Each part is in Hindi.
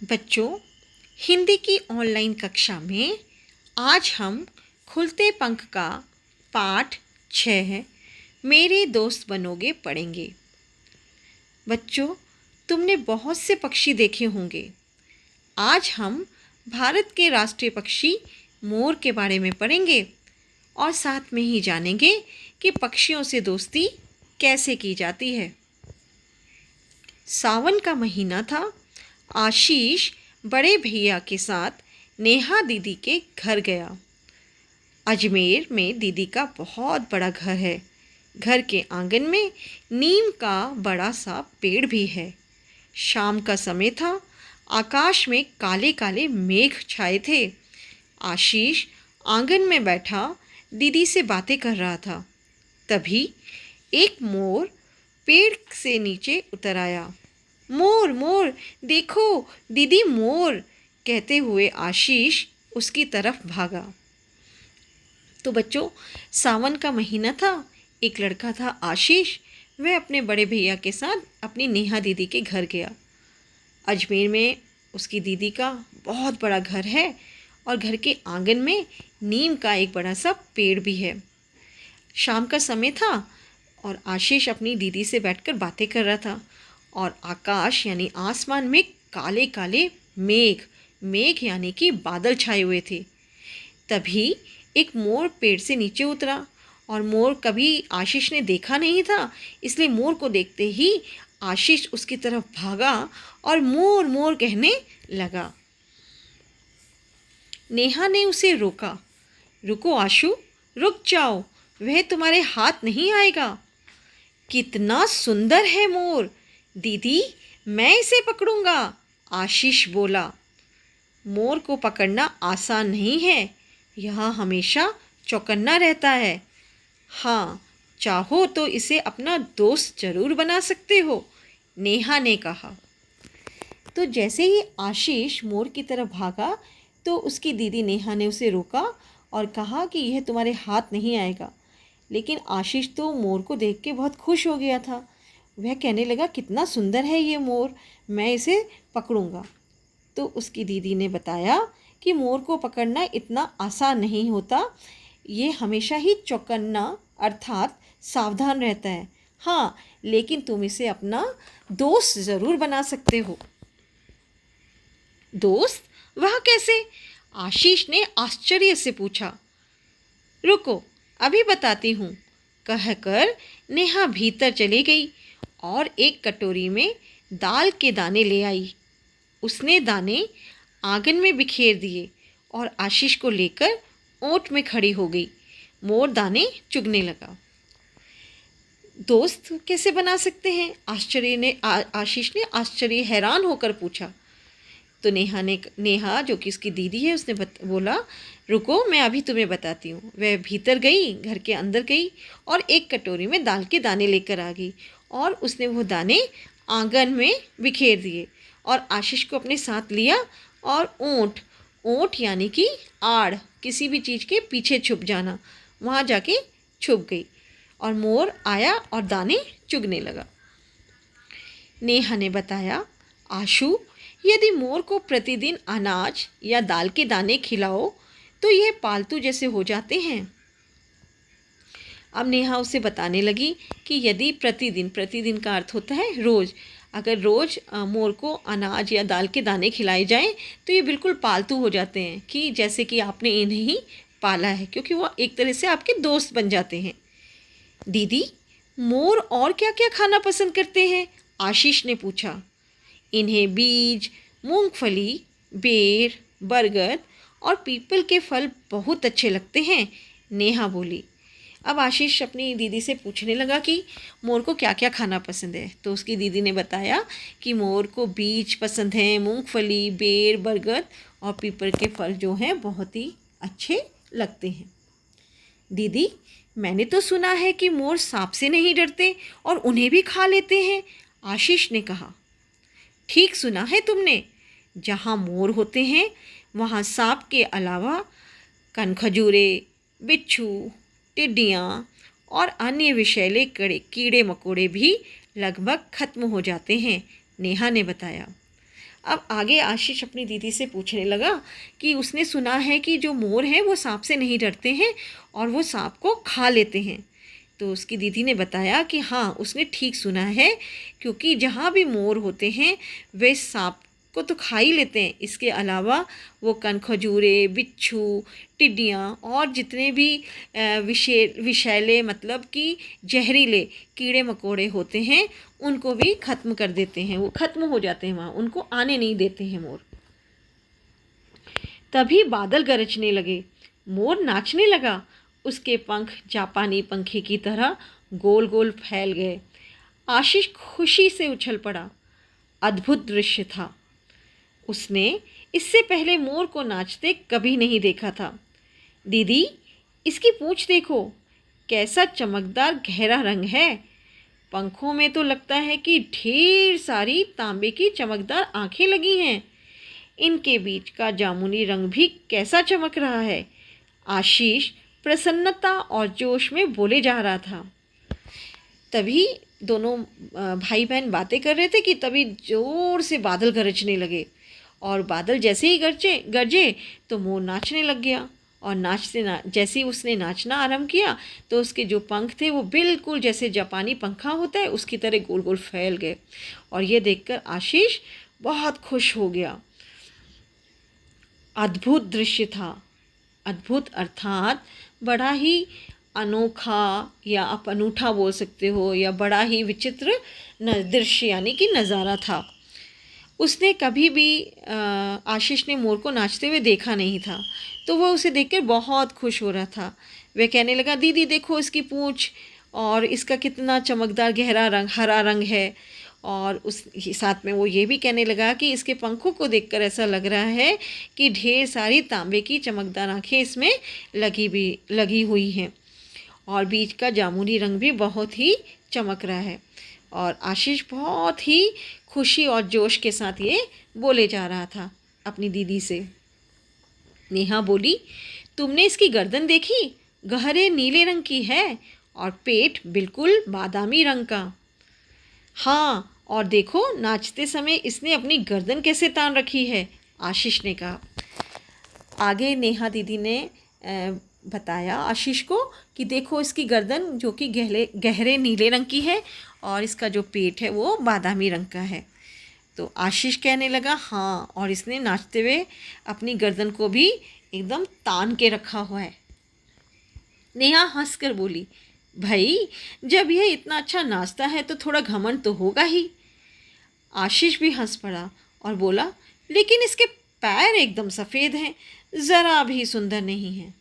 बच्चों, हिंदी की ऑनलाइन कक्षा में आज हम खुलते पंख का पाठ 6 मेरे दोस्त बनोगे पढ़ेंगे। बच्चों, तुमने बहुत से पक्षी देखे होंगे। आज हम भारत के राष्ट्रीय पक्षी मोर के बारे में पढ़ेंगे और साथ में ही जानेंगे कि पक्षियों से दोस्ती कैसे की जाती है। सावन का महीना था। आशीष बड़े भैया के साथ नेहा दीदी के घर गया। अजमेर में दीदी का बहुत बड़ा घर है। घर के आंगन में नीम का बड़ा सा पेड़ भी है। शाम का समय था। आकाश में काले काले मेघ छाए थे। आशीष आंगन में बैठा दीदी से बातें कर रहा था। तभी एक मोर पेड़ से नीचे उतर आया। मोर मोर देखो दीदी, मोर कहते हुए आशीष उसकी तरफ भागा। तो बच्चों, सावन का महीना था। एक लड़का था आशीष। वह अपने बड़े भैया के साथ अपनी नेहा दीदी के घर गया। अजमेर में उसकी दीदी का बहुत बड़ा घर है और घर के आंगन में नीम का एक बड़ा सा पेड़ भी है। शाम का समय था और आशीष अपनी दीदी से बैठकर बातें कर रहा था और आकाश यानी आसमान में काले काले मेघ यानी कि बादल छाए हुए थे। तभी एक मोर पेड़ से नीचे उतरा और मोर कभी आशीष ने देखा नहीं था, इसलिए मोर को देखते ही आशीष उसकी तरफ भागा और मोर मोर कहने लगा। नेहा ने उसे रोका। रुको आशु, रुक जाओ, वह तुम्हारे हाथ नहीं आएगा। कितना सुंदर है मोर दीदी, मैं इसे पकड़ूंगा, आशीष बोला। मोर को पकड़ना आसान नहीं है, यह हमेशा चौकन्ना रहता है। हाँ, चाहो तो इसे अपना दोस्त जरूर बना सकते हो, नेहा ने कहा। तो जैसे ही आशीष मोर की तरफ भागा तो उसकी दीदी नेहा ने उसे रोका और कहा कि यह तुम्हारे हाथ नहीं आएगा। लेकिन आशीष तो मोर को देख के बहुत खुश हो गया था। वह कहने लगा, कितना सुंदर है ये मोर, मैं इसे पकड़ूंगा। तो उसकी दीदी ने बताया कि मोर को पकड़ना इतना आसान नहीं होता, ये हमेशा ही चौकन्ना अर्थात सावधान रहता है। हाँ, लेकिन तुम इसे अपना दोस्त ज़रूर बना सकते हो। दोस्त? वह कैसे? आशीष ने आश्चर्य से पूछा। रुको, अभी बताती हूँ, कहकर नेहा भीतर चली गई और एक कटोरी में दाल के दाने ले आई। उसने दाने आंगन में बिखेर दिए और आशीष को लेकर ओट में खड़ी हो गई। मोर दाने चुगने लगा। दोस्त कैसे बना सकते हैं? आशीष ने आश्चर्य हैरान होकर पूछा। तो नेहा जो कि उसकी दीदी है, उसने बोला, रुको मैं अभी तुम्हें बताती हूँ। वह भीतर गई, घर के अंदर गई और एक कटोरी में दाल के दाने लेकर आ गई और उसने वो दाने आंगन में बिखेर दिए और आशीष को अपने साथ लिया और ओट यानी कि आड़, किसी भी चीज़ के पीछे छुप जाना, वहाँ जाके छुप गई और मोर आया और दाने चुगने लगा। नेहा ने बताया, आशु, यदि मोर को प्रतिदिन अनाज या दाल के दाने खिलाओ तो यह पालतू जैसे हो जाते हैं। अब नेहा उसे बताने लगी कि यदि प्रतिदिन का अर्थ होता है रोज़, अगर रोज़ मोर को अनाज या दाल के दाने खिलाए जाएं तो ये बिल्कुल पालतू हो जाते हैं, कि जैसे कि आपने इन्हें ही पाला है, क्योंकि वो एक तरह से आपके दोस्त बन जाते हैं। दीदी, मोर और क्या क्या खाना पसंद करते हैं? आशीष ने पूछा। इन्हें बीज, मूंगफली, बेर, बरगद और पीपल के फल बहुत अच्छे लगते हैं, नेहा बोली। अब आशीष अपनी दीदी से पूछने लगा कि मोर को क्या क्या खाना पसंद है। तो उसकी दीदी ने बताया कि मोर को बीज पसंद हैं, मूंगफली, बेर, बरगद और पीपल के फल जो हैं बहुत ही अच्छे लगते हैं। दीदी, मैंने तो सुना है कि मोर सांप से नहीं डरते और उन्हें भी खा लेते हैं, आशीष ने कहा। ठीक सुना है तुमने, जहाँ मोर होते हैं वहाँ सांप के अलावा कनखजूरे, बिच्छू, टिड्डियाँ और अन्य विषैले कीड़े मकोड़े भी लगभग खत्म हो जाते हैं, नेहा ने बताया। अब आगे आशीष अपनी दीदी से पूछने लगा कि उसने सुना है कि जो मोर हैं वो सांप से नहीं डरते हैं और वो सांप को खा लेते हैं। तो उसकी दीदी ने बताया कि हाँ, उसने ठीक सुना है, क्योंकि जहाँ भी मोर होते हैं वे सांप को तो खा ही लेते हैं। इसके अलावा वो कनखजूरे, बिच्छू, टिड्डियाँ और जितने भी विषैले मतलब कि जहरीले कीड़े मकोड़े होते हैं उनको भी ख़त्म कर देते हैं। वो ख़त्म हो जाते हैं, वहाँ उनको आने नहीं देते हैं मोर। तभी बादल गरजने लगे, मोर नाचने लगा। उसके पंख जापानी पंखे की तरह गोल गोल फैल गए। आशीष खुशी से उछल पड़ा। अद्भुत दृश्य था। उसने इससे पहले मोर को नाचते कभी नहीं देखा था। दीदी, इसकी पूंछ देखो, कैसा चमकदार गहरा रंग है। पंखों में तो लगता है कि ढेर सारी तांबे की चमकदार आंखें लगी हैं। इनके बीच का जामुनी रंग भी कैसा चमक रहा है। आशीष प्रसन्नता और जोश में बोले जा रहा था। तभी दोनों भाई बहन बातें कर रहे थे कि तभी जोर से बादल गरजने लगे और बादल जैसे ही गरजे तो मोर नाचने लग गया। और जैसे ही उसने नाचना आरंभ किया तो उसके जो पंख थे वो बिल्कुल जैसे जापानी पंखा होता है उसकी तरह गोल गोल फैल गए। और ये देखकर आशीष बहुत खुश हो गया। अद्भुत दृश्य था। अद्भुत अर्थात बड़ा ही अनोखा, या आप अनूठा बोल सकते हो, या बड़ा ही विचित्र दृश्य यानी कि नज़ारा था। उसने कभी भी आशीष ने मोर को नाचते हुए देखा नहीं था, तो वह उसे देखकर बहुत खुश हो रहा था। वह कहने लगा, दीदी देखो इसकी पूँछ, और इसका कितना चमकदार गहरा रंग, हरा रंग है। और उस साथ में वो ये भी कहने लगा कि इसके पंखों को देखकर ऐसा लग रहा है कि ढेर सारी तांबे की चमकदार आँखें इसमें लगी हुई हैं, और बीच का जामुनी रंग भी बहुत ही चमक रहा है। और आशीष बहुत ही खुशी और जोश के साथ ये बोले जा रहा था अपनी दीदी से। नेहा बोली, तुमने इसकी गर्दन देखी, गहरे नीले रंग की है और पेट बिल्कुल बादामी रंग का। हाँ, और देखो नाचते समय इसने अपनी गर्दन कैसे तान रखी है, आशीष ने कहा। आगे नेहा दीदी ने बताया आशीष को कि देखो इसकी गर्दन जो कि गहरे नीले रंग की है और इसका जो पेट है वो बादामी रंग का है। तो आशीष कहने लगा, हाँ, और इसने नाचते हुए अपनी गर्दन को भी एकदम तान के रखा हुआ है। नेहा हंसकर बोली, भाई जब यह इतना अच्छा नाचता है तो थोड़ा घमंड तो होगा ही। आशीष भी हंस पड़ा और बोला, लेकिन इसके पैर एकदम सफ़ेद हैं, ज़रा भी सुंदर नहीं हैं।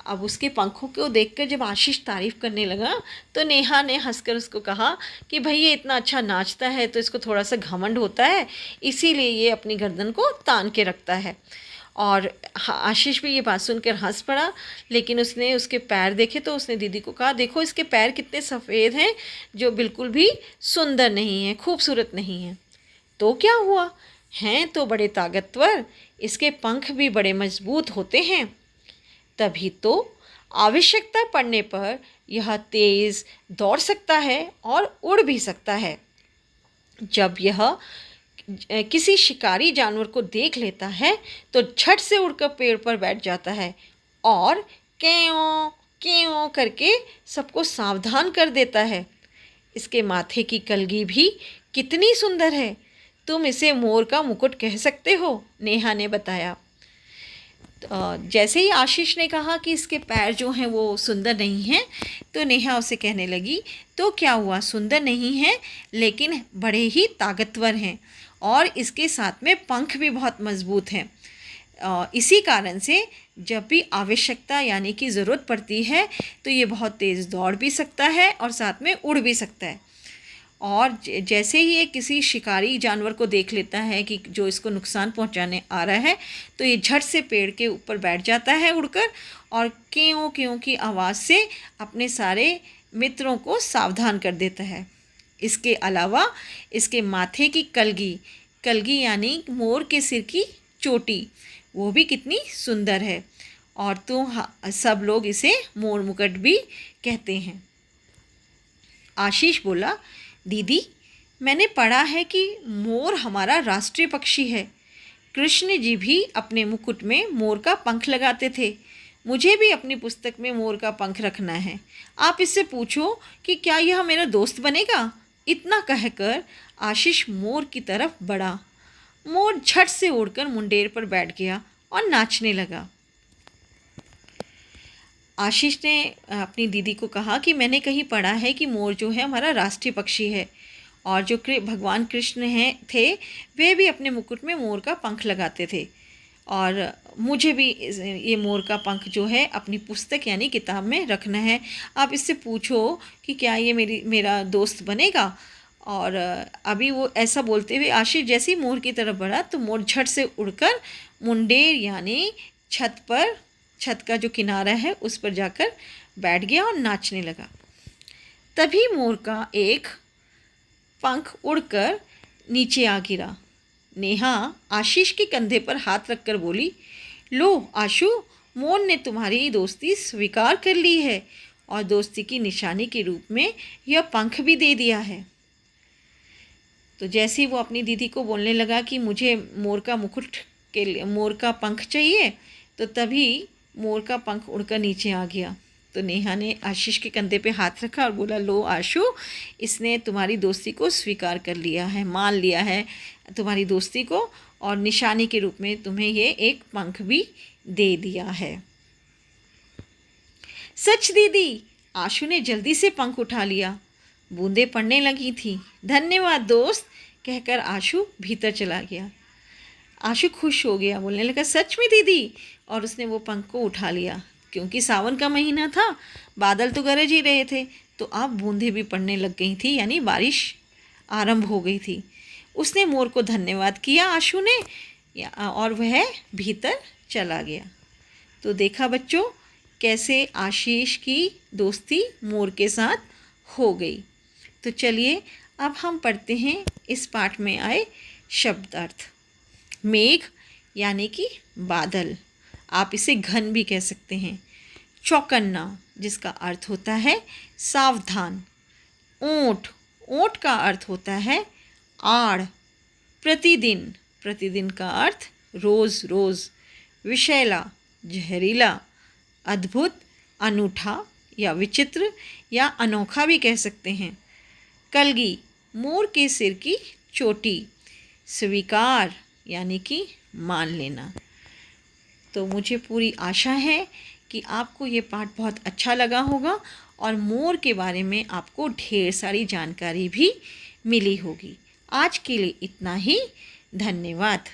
अब उसके पंखों को देखकर जब आशीष तारीफ़ करने लगा तो नेहा ने हंसकर उसको कहा कि भाई ये इतना अच्छा नाचता है तो इसको थोड़ा सा घमंड होता है, इसीलिए ये अपनी गर्दन को तान के रखता है। और आशीष भी ये बात सुनकर हंस पड़ा, लेकिन उसने उसके पैर देखे तो उसने दीदी को कहा, देखो इसके पैर कितने सफ़ेद हैं, जो बिल्कुल भी सुंदर नहीं हैं, खूबसूरत नहीं हैं। तो क्या हुआ, हैं तो बड़े ताकतवर, इसके पंख भी बड़े मजबूत होते हैं। तभी तो आवश्यकता पड़ने पर यह तेज़ दौड़ सकता है और उड़ भी सकता है। जब यह किसी शिकारी जानवर को देख लेता है तो झट से उड़कर पेड़ पर बैठ जाता है और क्यों क्यों करके सबको सावधान कर देता है। इसके माथे की कलगी भी कितनी सुंदर है, तुम इसे मोर का मुकुट कह सकते हो, नेहा ने बताया। जैसे ही आशीष ने कहा कि इसके पैर जो हैं वो सुंदर नहीं हैं, तो नेहा उसे कहने लगी, तो क्या हुआ, सुंदर नहीं हैं लेकिन बड़े ही ताकतवर हैं और इसके साथ में पंख भी बहुत मजबूत हैं। इसी कारण से जब भी आवश्यकता यानी कि ज़रूरत पड़ती है तो ये बहुत तेज़ दौड़ भी सकता है और साथ में उड़ भी सकता है। और जैसे ही ये किसी शिकारी जानवर को देख लेता है कि जो इसको नुकसान पहुंचाने आ रहा है तो ये झट से पेड़ के ऊपर बैठ जाता है उड़कर, और क्यों क्यों की आवाज़ से अपने सारे मित्रों को सावधान कर देता है। इसके अलावा इसके माथे की कलगी यानी मोर के सिर की चोटी, वो भी कितनी सुंदर है, और तो सब लोग इसे मोर मुकुट भी कहते हैं। आशीष बोला, दीदी मैंने पढ़ा है कि मोर हमारा राष्ट्रीय पक्षी है। कृष्ण जी भी अपने मुकुट में मोर का पंख लगाते थे। मुझे भी अपनी पुस्तक में मोर का पंख रखना है। आप इससे पूछो कि क्या यह मेरा दोस्त बनेगा। इतना कहकर आशीष मोर की तरफ बढ़ा। मोर झट से उड़कर मुंडेर पर बैठ गया और नाचने लगा। आशीष ने अपनी दीदी को कहा कि मैंने कहीं पढ़ा है कि मोर जो है हमारा राष्ट्रीय पक्षी है, और जो भगवान कृष्ण हैं थे वे भी अपने मुकुट में मोर का पंख लगाते थे, और मुझे भी ये मोर का पंख जो है अपनी पुस्तक यानी किताब में रखना है। आप इससे पूछो कि क्या ये मेरा दोस्त बनेगा। और अभी वो ऐसा बोलते हुए आशीष जैसे ही मोर की तरफ बढ़ा तो मोर झट से उड़कर मुंडेर यानी छत का जो किनारा है उस पर जाकर बैठ गया और नाचने लगा। तभी मोर का एक पंख उड़कर नीचे आ गिरा। नेहा आशीष के कंधे पर हाथ रखकर बोली, लो आशु, मोर ने तुम्हारी दोस्ती स्वीकार कर ली है और दोस्ती की निशानी के रूप में यह पंख भी दे दिया है। तो जैसे ही वो अपनी दीदी को बोलने लगा कि मुझे मोर का मुकुट के लिए मोर का पंख चाहिए, तो तभी मोर का पंख उड़कर नीचे आ गया। तो नेहा ने आशीष के कंधे पे हाथ रखा और बोला, लो आशु, इसने तुम्हारी दोस्ती को स्वीकार कर लिया है, मान लिया है तुम्हारी दोस्ती को, और निशानी के रूप में तुम्हें ये एक पंख भी दे दिया है। सच दीदी, आशु ने जल्दी से पंख उठा लिया। बूंदें पड़ने लगी थी। धन्यवाद दोस्त, कहकर आशु भीतर चला गया। आशु खुश हो गया, बोलने लगा, सच में दीदी, और उसने वो पंख को उठा लिया। क्योंकि सावन का महीना था, बादल तो गरज ही रहे थे, तो अब बूंदें भी पड़ने लग गई थी, यानी बारिश आरंभ हो गई थी। उसने मोर को धन्यवाद किया आशु ने, और वह भीतर चला गया। तो देखा बच्चों, कैसे आशीष की दोस्ती मोर के साथ हो गई। तो चलिए अब हम पढ़ते हैं इस पाठ में आए शब्दार्थ। मेघ यानी कि बादल, आप इसे घन भी कह सकते हैं। चौकन्ना, जिसका अर्थ होता है सावधान। ऊंट, ऊंट का अर्थ होता है आड़। प्रतिदिन, प्रतिदिन का अर्थ रोज़ रोज़। विषैला, जहरीला। अद्भुत, अनूठा या विचित्र या अनोखा भी कह सकते हैं। कलगी, मोर के सिर की चोटी। स्वीकार यानी कि मान लेना। तो मुझे पूरी आशा है कि आपको ये पाठ बहुत अच्छा लगा होगा और मोर के बारे में आपको ढेर सारी जानकारी भी मिली होगी। आज के लिए इतना ही। धन्यवाद।